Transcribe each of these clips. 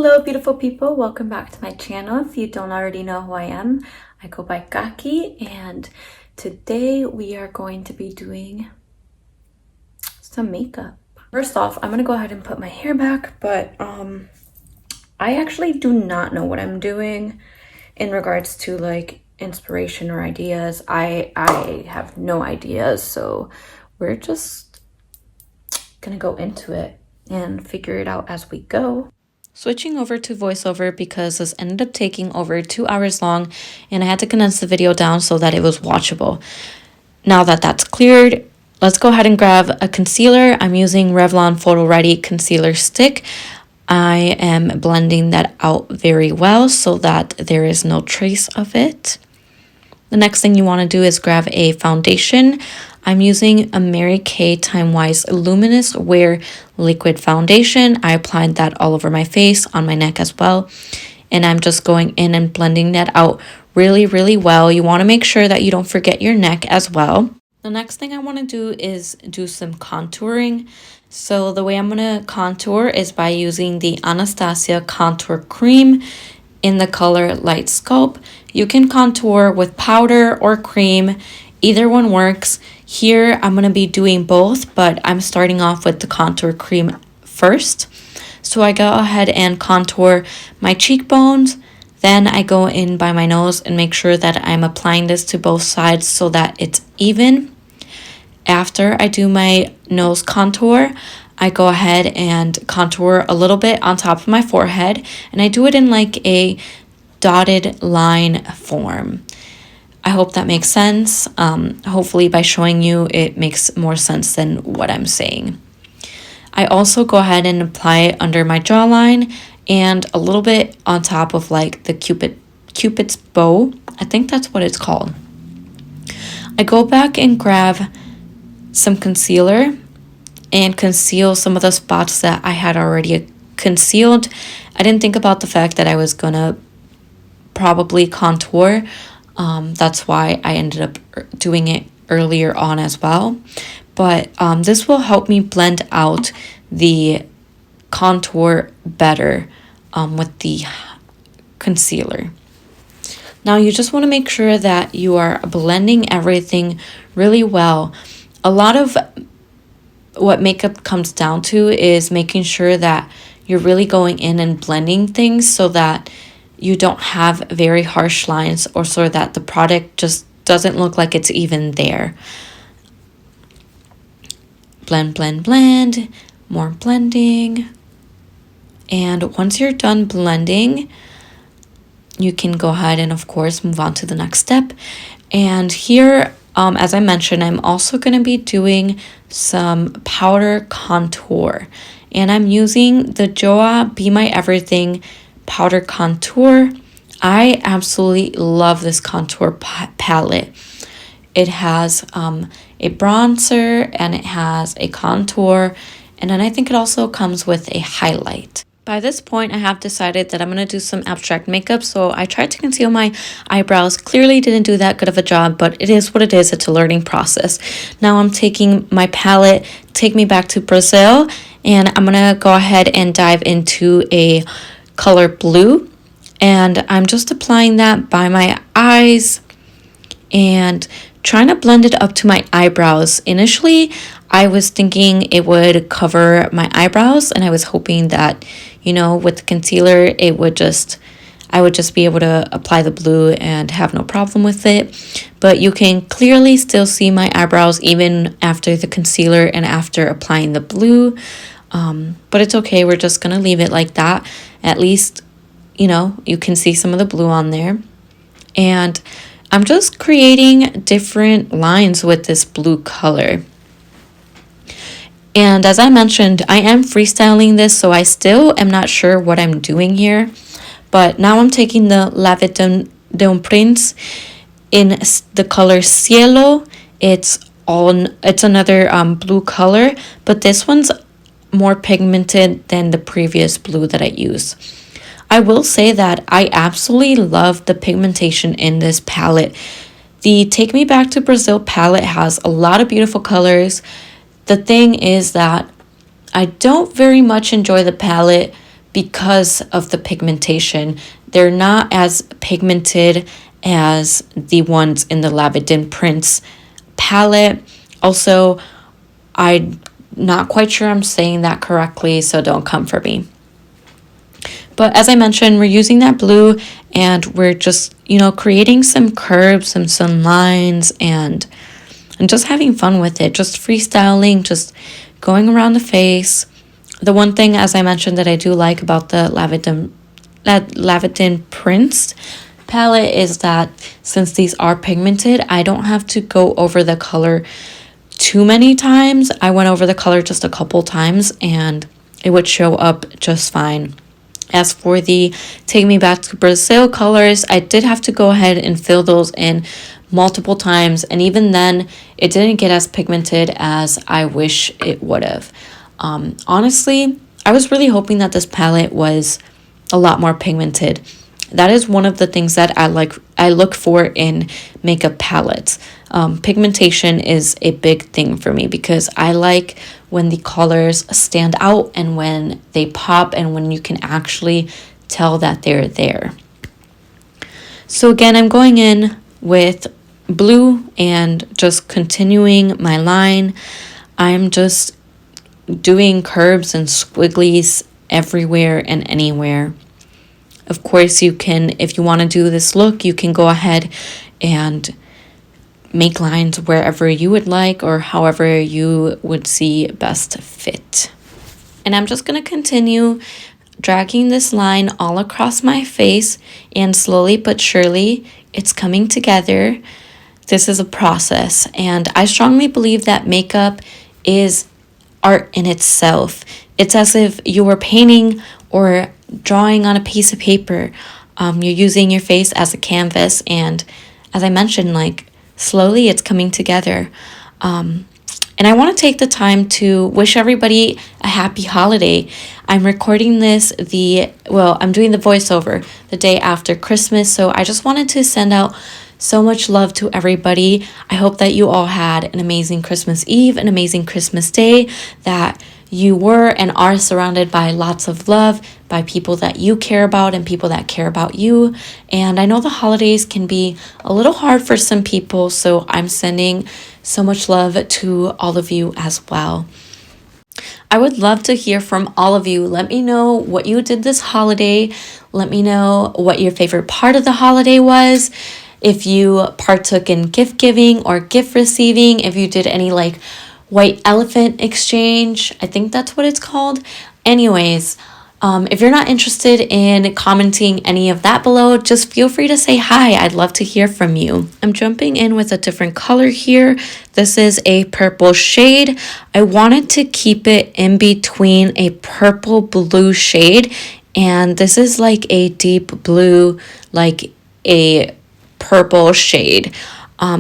Hello beautiful people, welcome back to my channel. If you don't already know who I am, I go by Kaki, and today we are going to be doing some makeup. First off, I'm gonna go ahead and put my hair back, but I actually do not know what I'm doing in regards to like inspiration or ideas. I have no ideas, so we're just gonna go into it and figure it out as we go. Switching over to voiceover because this ended up taking over 2 hours long and I had to condense the video down so that it was watchable. Now that that's cleared, let's go ahead and grab a concealer. I'm using Revlon Photo Ready Concealer Stick. I am blending that out very well so that there is no trace of it. The next thing you want to do is grab a foundation. I'm using a Mary Kay Time Wise Luminous Wear Liquid Foundation. I applied that all over my face, on my neck as well. And I'm just going in and blending that out really well. You want to make sure that you don't forget your neck as well. The next thing I want to do is do some contouring. So the way I'm going to contour is by using the Anastasia Contour Cream in the color Light Sculpt. You can contour with powder or cream. Either one works. Here, I'm going to be doing both, but I'm starting off with the contour cream first. So I go ahead and contour my cheekbones. Then I go in by my nose and make sure that I'm applying this to both sides so that it's even. After I do my nose contour, I go ahead and contour a little bit on top of my forehead. And I do it in like a dotted line form. I hope that makes sense. Hopefully by showing you, it makes more sense than what I'm saying. I also go ahead and apply it under my jawline and a little bit on top of like the Cupid's bow. I think that's what it's called. I go back and grab some concealer and conceal some of the spots that I had already concealed. I didn't think about the fact that I was gonna probably contour. That's why I ended up doing it earlier on as well. But this will help me blend out the contour better with the concealer. Now you just want to make sure that you are blending everything really well. A lot of what makeup comes down to is making sure that you're really going in and blending things so that you don't have very harsh lines or so that the product just doesn't look like it's even there. Blend, more blending. And once you're done blending, you can go ahead and of course move on to the next step. And here, as I mentioned, I'm also going to be doing some powder contour. And I'm using the Joa Be My Everything powder contour. I absolutely love this contour palette. It has a bronzer and it has a contour, and then I think it also comes with a highlight. By this point, I have decided that I'm going to do some abstract makeup, so I tried to conceal my eyebrows. Clearly didn't do that good of a job, but it is what it is. It's a learning process. Now I'm taking my palette, Take Me Back to Brazil, and I'm going to go ahead and dive into a color blue, and I'm just applying that by my eyes and trying to blend it up to my eyebrows. Initially, I was thinking it would cover my eyebrows, and I was hoping that, you know, with the concealer, I would just be able to apply the blue and have no problem with it. But you can clearly still see my eyebrows even after the concealer and after applying the blue. But it's okay. We're just going to leave it like that. At least, you know, you can see some of the blue on there. And I'm just creating different lines with this blue color. And as I mentioned, I am freestyling this, so I still am not sure what I'm doing here. But now I'm taking the Laviedunprince in the color Cielo. It's another blue color, but this one's more pigmented than the previous blue that I used. I will say that I absolutely love the pigmentation in this palette. The Take Me Back to Brazil palette has a lot of beautiful colors. The thing is that I don't very much enjoy the palette because of the pigmentation. They're not as pigmented as the ones in the Laviedunprince palette. Also, I'm not quite sure I'm saying that correctly, so don't come for me. But as I mentioned, we're using that blue and we're just, creating some curves and some lines and just having fun with it, just freestyling, just going around the face. The one thing, as I mentioned, that I do like about the Laviedunprince palette is that since these are pigmented, I don't have to go over the color too many times. I went over the color just a couple times and it would show up just fine. As for the Take Me Back to Brazil colors, I did have to go ahead and fill those in multiple times, and even then it didn't get as pigmented as I wish it would have. Honestly, I was really hoping that this palette was a lot more pigmented. That is one of the things that I look for in makeup palettes. Pigmentation is a big thing for me because I like when the colors stand out and when they pop and when you can actually tell that they're there. So again, I'm going in with blue and just continuing my line. I'm just doing curves and squigglies everywhere and anywhere. Of course, you can, if you want to do this look, you can go ahead and make lines wherever you would like or however you would see best fit. And I'm just going to continue dragging this line all across my face, and slowly but surely it's coming together. This is a process, and I strongly believe that makeup is art in itself. It's as if you were painting or drawing on a piece of paper. You're using your face as a canvas, and as I mentioned, slowly it's coming together. And I want to take the time to wish everybody a happy holiday. I'm recording this I'm doing the voiceover the day after Christmas, so I just wanted to send out so much love to everybody. I hope that you all had an amazing Christmas Eve, an amazing Christmas Day, that you were and are surrounded by lots of love, by people that you care about and people that care about you. And I know the holidays can be a little hard for some people, so I'm sending so much love to all of you as well. I would love to hear from all of you. Let me know what you did this holiday. Let me know what your favorite part of the holiday was. If you partook in gift giving or gift receiving, if you did any white elephant exchange, I think that's what it's called. Anyways, if you're not interested in commenting any of that below, just feel free to say hi. I'd love to hear from you. I'm jumping in with a different color here. This is a purple shade. I wanted to keep it in between a purple blue shade, and this is a deep blue, a purple shade.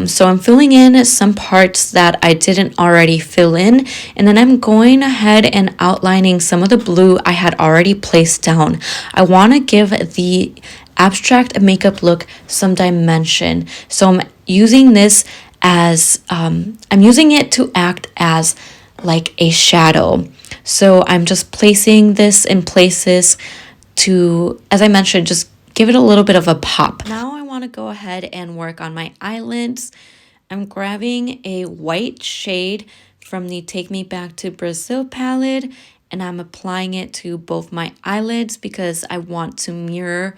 So I'm filling in some parts that I didn't already fill in, and then I'm going ahead and outlining some of the blue I had already placed down. I want to give the abstract makeup look some dimension. So I'm using this as, I'm using it to act as a shadow. So I'm just placing this in places to, as I mentioned, just give it a little bit of a pop. Now I want to go ahead and work on my eyelids. I'm grabbing a white shade from the Take Me Back to Brazil palette, and I'm applying it to both my eyelids because I want to mirror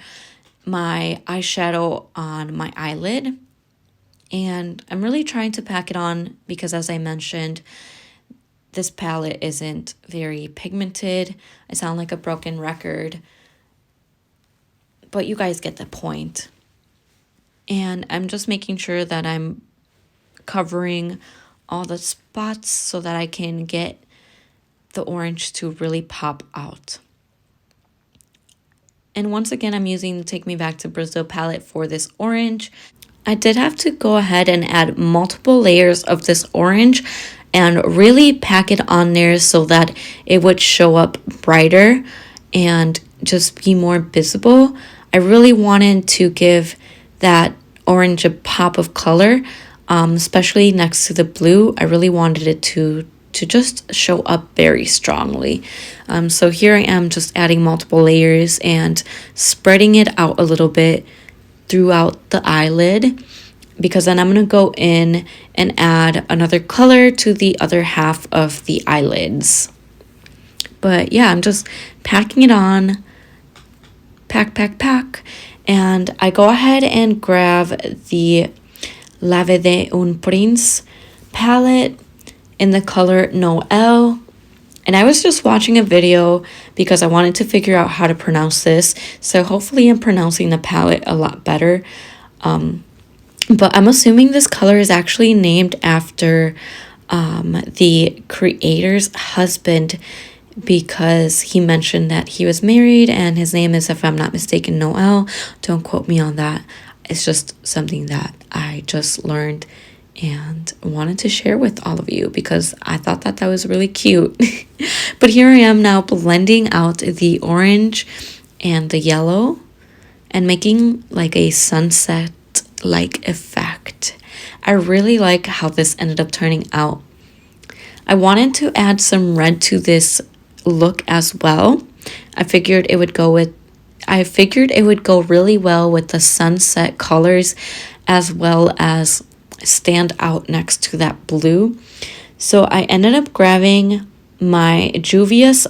my eyeshadow on my eyelid. And I'm really trying to pack it on because, as I mentioned, this palette isn't very pigmented. I sound like a broken record, but you guys get the point. And I'm just making sure that I'm covering all the spots so that I can get the orange to really pop out. And once again, I'm using the Take Me Back to Brazil palette for this orange. I did have to go ahead and add multiple layers of this orange and really pack it on there so that it would show up brighter and just be more visible. I really wanted to give that orange a pop of color, especially next to the blue. I really wanted it to to just show up very strongly. So here I am just adding multiple layers and spreading it out a little bit throughout the eyelid, because then I'm going to go in and add another color to the other half of the eyelids. But yeah, I'm just packing it on, pack, and I go ahead and grab the Laviedunprince palette in the color Noel. And I was just watching a video because I wanted to figure out how to pronounce this. So hopefully I'm pronouncing the palette a lot better. But I'm assuming this color is actually named after the creator's husband, because he mentioned that he was married and his name is, if I'm not mistaken, Noel. Don't quote me on that. It's just something that I just learned and wanted to share with all of you because I thought that was really cute. But here I am now blending out the orange and the yellow and making like a sunset like effect. I really like how this ended up turning out. I wanted to add some red to this look as well. I figured it would go really well with the sunset colors, as well as stand out next to that blue. So I ended up grabbing my Juvia's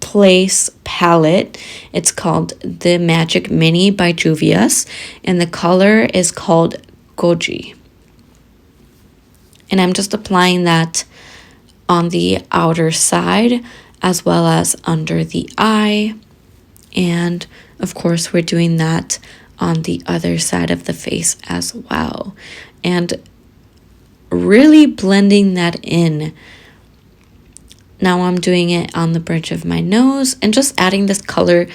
Place palette. It's called the Magic Mini by Juvia's, and the color is called Goji. And I'm just applying that on the outer side as well as under the eye. And of course, we're doing that on the other side of the face as well. And really blending that in. Now I'm doing it on the bridge of my nose and just adding this color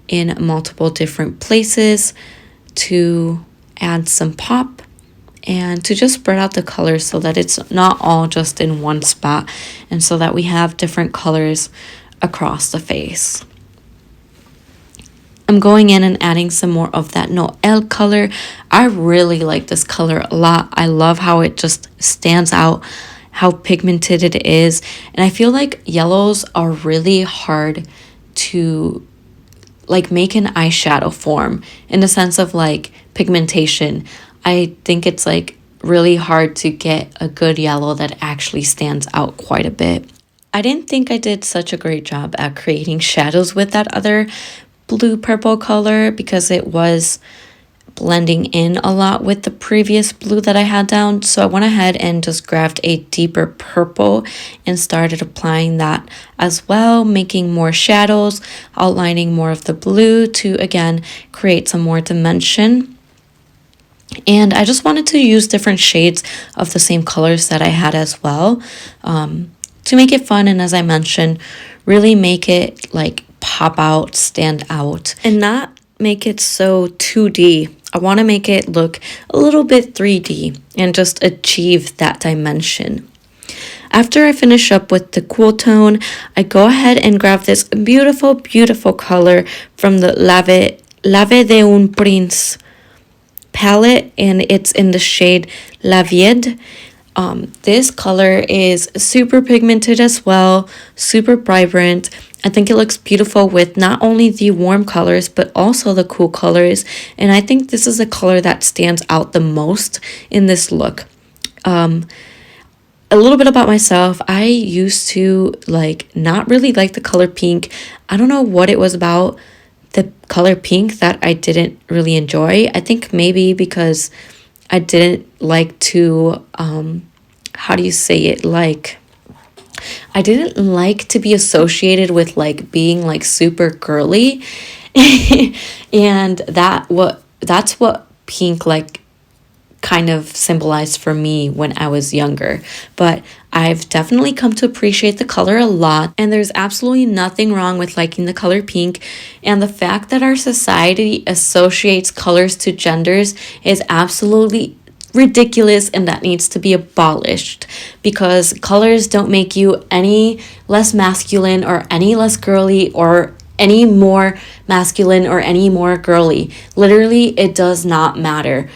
in multiple different places to add some pop and to just spread out the colors so that it's not all just in one spot, and so that we have different colors across the face. I'm going in and adding some more of that Noel color. I really like this color a lot. I love how it just stands out, how pigmented it is. And I feel like yellows are really hard to like make an eyeshadow form in the sense of like pigmentation. I think it's like really hard to get a good yellow that actually stands out quite a bit. I didn't think I did such a great job at creating shadows with that other blue purple color because it was blending in a lot with the previous blue that I had down. So I went ahead and just grabbed a deeper purple and started applying that as well, making more shadows, outlining more of the blue to again create some more dimension. And I just wanted to use different shades of the same colors that I had as well, to make it fun, and as I mentioned, really make it like pop out, stand out, and not make it so 2D. I want to make it look a little bit 3D and just achieve that dimension. After I finish up with the cool tone, I go ahead and grab this beautiful, beautiful color from the Laviedunprince palette, and it's in the shade Lavied. This color is super pigmented as well, super vibrant. I think it looks beautiful with not only the warm colors but also the cool colors, and I think this is a color that stands out the most in this look. A little bit about myself. I used to not really like the color pink. I don't know what it was about the color pink that I didn't really enjoy. I think maybe because I didn't like to how do you say it, I didn't like to be associated with being super girly. And that's what pink kind of symbolized for me when I was younger. But I've definitely come to appreciate the color a lot, and there's absolutely nothing wrong with liking the color pink. And the fact that our society associates colors to genders is absolutely ridiculous, and that needs to be abolished, because colors don't make you any less masculine or any less girly or any more masculine or any more girly. Literally, it does not matter.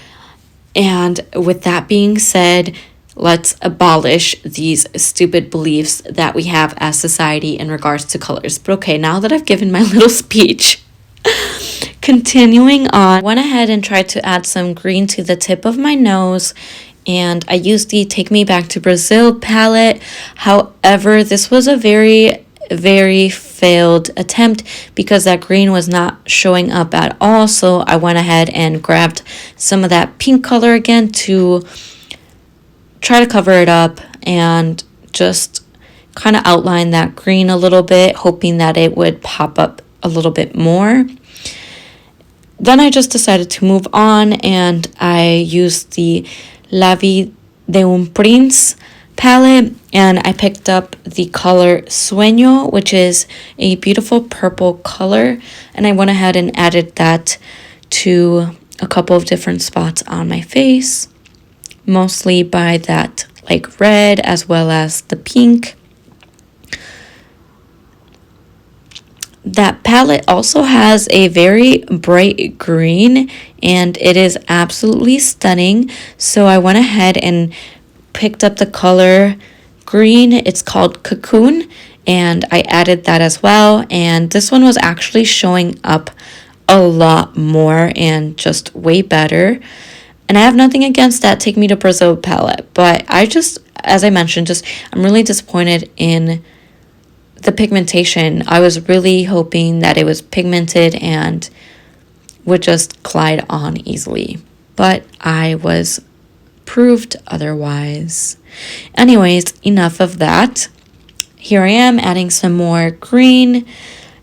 And with that being said, let's abolish these stupid beliefs that we have as society in regards to colors. But okay, now that I've given my little speech, continuing on, I went ahead and tried to add some green to the tip of my nose, and I used the Take Me Back to Brazil palette. However, this was a very failed attempt because that green was not showing up at all. So I went ahead and grabbed some of that pink color again to try to cover it up and just kind of outline that green a little bit, hoping that it would pop up a little bit more. Then I just decided to move on, and I used the Laviedunprince palette, and I picked up the color Sueño, which is a beautiful purple color, and I went ahead and added that to a couple of different spots on my face, mostly by that like red as well as the pink. That palette also has a very bright green, and it is absolutely stunning. So I went ahead and picked up the color green. It's called Cocoon, and I added that as well. And this one was actually showing up a lot more and just way better. And I have nothing against that Take Me to Brazil palette, but I just, as I mentioned, I'm really disappointed in the pigmentation. I was really hoping that it was pigmented and would just glide on easily, but I was proved otherwise. Anyways, enough of that. Here I am adding some more green,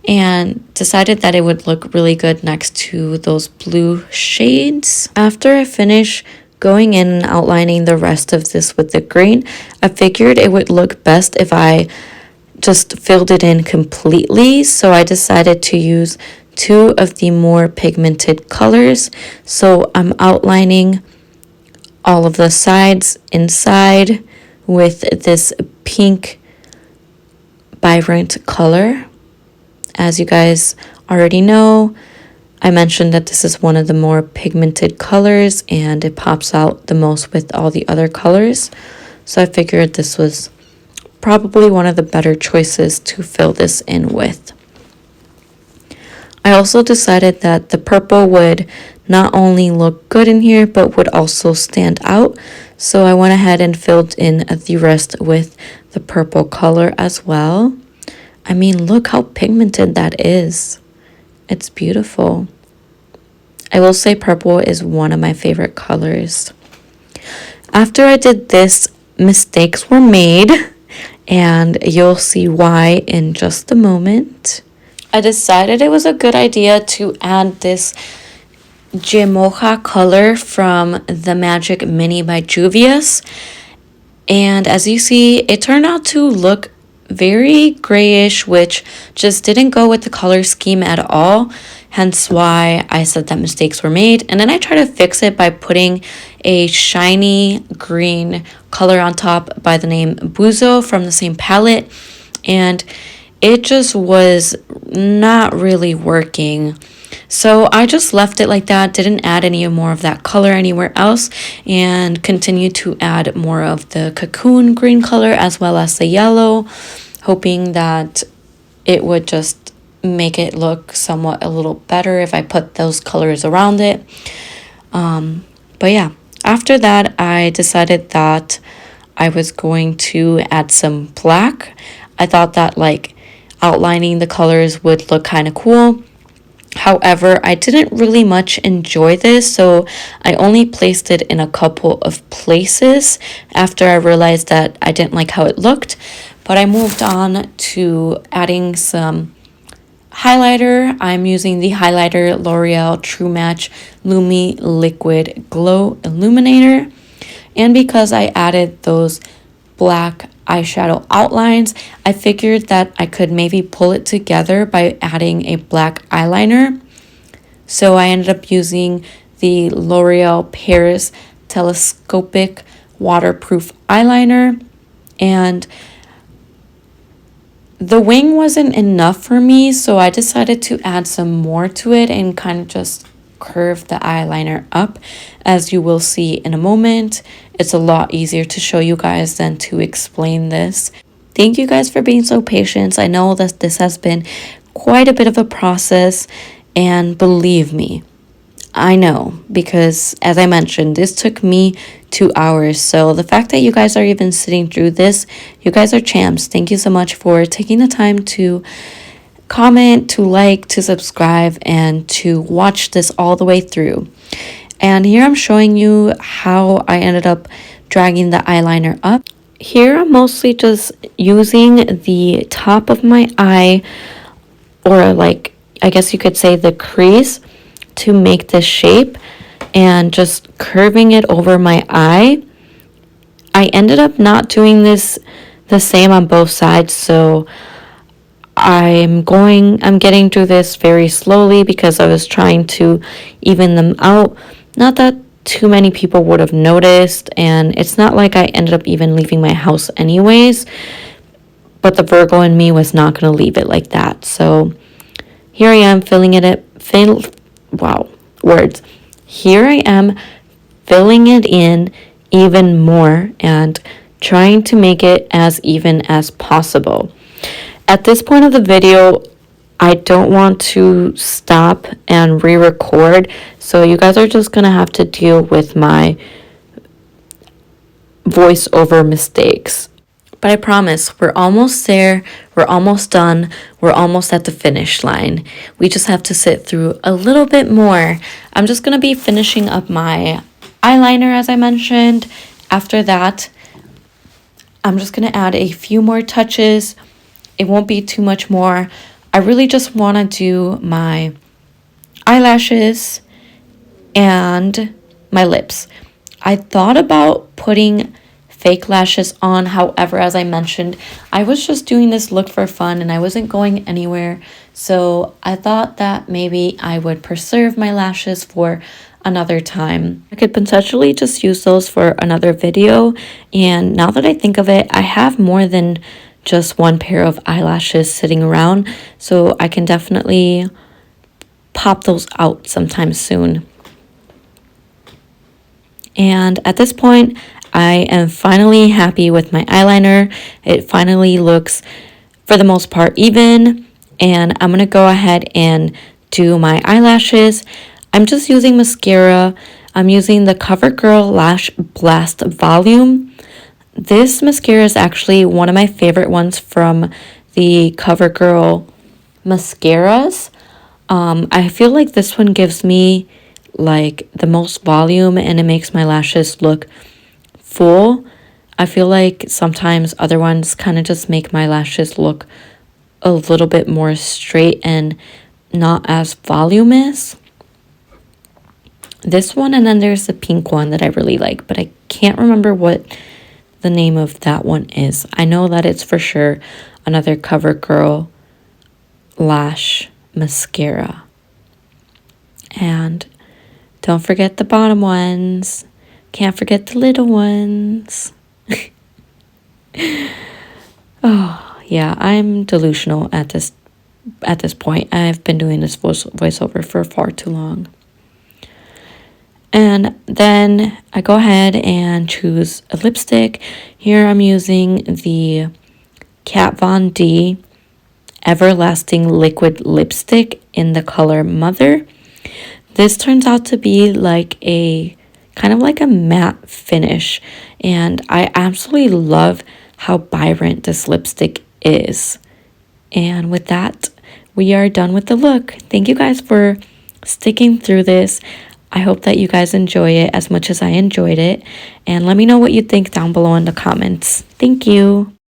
and decided that it would look really good next to those blue shades. After I finish going in and outlining the rest of this with the green, I figured it would look best if I just filled it in completely. So I decided to use two of the more pigmented colors. So I'm outlining all of the sides inside with this pink vibrant color. As you guys already know, I mentioned that this is one of the more pigmented colors, and it pops out the most with all the other colors. So I figured this was probably one of the better choices to fill this in with. I also decided that the purple would not only look good in here, but would also stand out. So I went ahead and filled in the rest with the purple color as well. I mean, look how pigmented that is. It's beautiful. I will say purple is one of my favorite colors. After I did this, mistakes were made, and you'll see why in just a moment. I decided it was a good idea to add this Gemoja color from the Magic Mini by Juvia's. And as you see, it turned out to look very grayish, which just didn't go with the color scheme at all. Hence why I said that mistakes were made. And then I tried to fix it by putting a shiny green color on top by the name Buzo from the same palette. And it just was not really working. So I just left it like that, didn't add any more of that color anywhere else, and continued to add more of the Cocoon green color as well as the yellow, hoping that it would just make it look somewhat a little better if I put those colors around it. But yeah, after that, I decided that I was going to add some black. I thought that like outlining the colors would look kind of cool. However, I didn't really much enjoy this, so I only placed it in a couple of places after I realized that I didn't like how it looked. But I moved on to adding some highlighter. I'm using the highlighter L'Oreal True Match Lumi Liquid Glow Illuminator. And because I added those black eyeshadow outlines, I figured that I could maybe pull it together by adding a black eyeliner. So I ended up using the L'Oreal Paris Telescopic Waterproof Eyeliner, and the wing wasn't enough for me, so I decided to add some more to it and kind of just curve the eyeliner up, as you will see in a moment. It's a lot easier to show you guys than to explain this. Thank you guys for being so patient. I know that this has been quite a bit of a process, and believe me, I know, because as I mentioned, this took me 2 hours. So the fact that you guys are even sitting through this, you guys are champs. Thank you so much for taking the time to comment, to like, to subscribe, and to watch this all the way through. And here I'm showing you how I ended up dragging the eyeliner up. Here I'm mostly just using the top of my eye, or like, I guess you could say the crease, to make this shape and just curving it over my eye. I ended up not doing this the same on both sides, so I'm getting through this very slowly because I was trying to even them out. Not that too many people would have noticed, and it's not like I ended up even leaving my house anyways, but the Virgo in me was not going to leave it like that. So here I am Here I am filling it in even more and trying to make it as even as possible. At this point of the video, I don't want to stop and re-record, so you guys are just going to have to deal with my voiceover mistakes. But I promise, we're almost there, we're almost done, we're almost at the finish line. We just have to sit through a little bit more. I'm just going to be finishing up my eyeliner, as I mentioned. After that, I'm just going to add a few more touches. It won't be too much more. I really just want to do my eyelashes and my lips. I thought about putting fake lashes on. However, as I mentioned, I was just doing this look for fun and I wasn't going anywhere. So I thought that maybe I would preserve my lashes for another time. I could potentially just use those for another video. And now that I think of it, I have more than just one pair of eyelashes sitting around. So I can definitely pop those out sometime soon. And at this point, I am finally happy with my eyeliner. It finally looks, for the most part, even. And I'm going to go ahead and do my eyelashes. I'm just using mascara. I'm using the CoverGirl Lash Blast Volume. This mascara is actually one of my favorite ones from the CoverGirl mascaras. I feel like this one gives me like the most volume and it makes my lashes look full. I feel like sometimes other ones kind of just make my lashes look a little bit more straight and not as voluminous. This one, and then there's the pink one that I really like, but I can't remember what the name of that one is. I know that it's for sure another CoverGirl lash mascara. And don't forget the bottom ones. Can't forget the little ones. Oh, yeah, I'm delusional at this point. I've been doing this voiceover for far too long. And then I go ahead and choose a lipstick. Here I'm using the Kat Von D Everlasting Liquid Lipstick in the color Mother. This turns out to be like a kind of like a matte finish, and I absolutely love how vibrant this lipstick is. And with that, we are done with the look. Thank you guys for sticking through this. I hope that you guys enjoy it as much as I enjoyed it, and let me know what you think down below in the comments. Thank you.